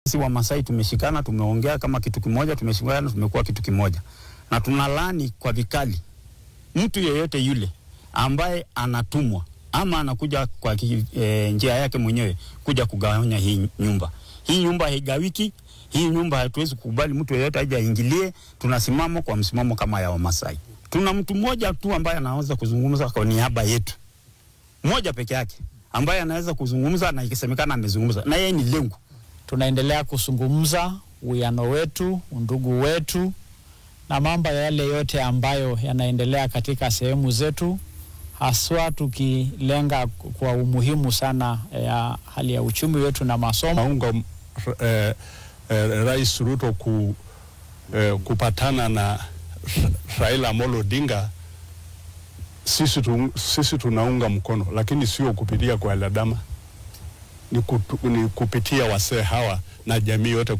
Sisi Wamasai tumeshikana, tumeongea kama kitu kimoja, tumeshikana, tumekuwa kitu kimoja. Na tunalani kwa vikali mtu yeyote yule ambaye anatumwa ama anakuja kwa njia yake mwenyewe kuja kugawanya hii nyumba. Hii nyumba haigawiki, hii nyumba hatuwezi kukubali mtu yeyote aje aingilie. Tunasimama kwa msimamo kama ya Wamasai. Tuna mtu mmoja tu ambaye anaweza kuzungumza kwa niaba yetu. Mmoja peke yake ambaye anaweza kuzungumza na ikisemekana amezungumza, na yeye ni Lengu. Tunaendelea kuzungumza uwiano wetu, undugu wetu na mambo yale yote ambayo yanaendelea katika sehemu zetu, haswa tukilenga kwa umuhimu sana ya hali ya uchumi wetu na masomo. Naunga Rais Ruto kupatana na Raila Amolo Odinga. Sisi tunaunga mkono, lakini sio kupitia kwa Ladama, ni kupitia wasee hawa na jamii yote kwa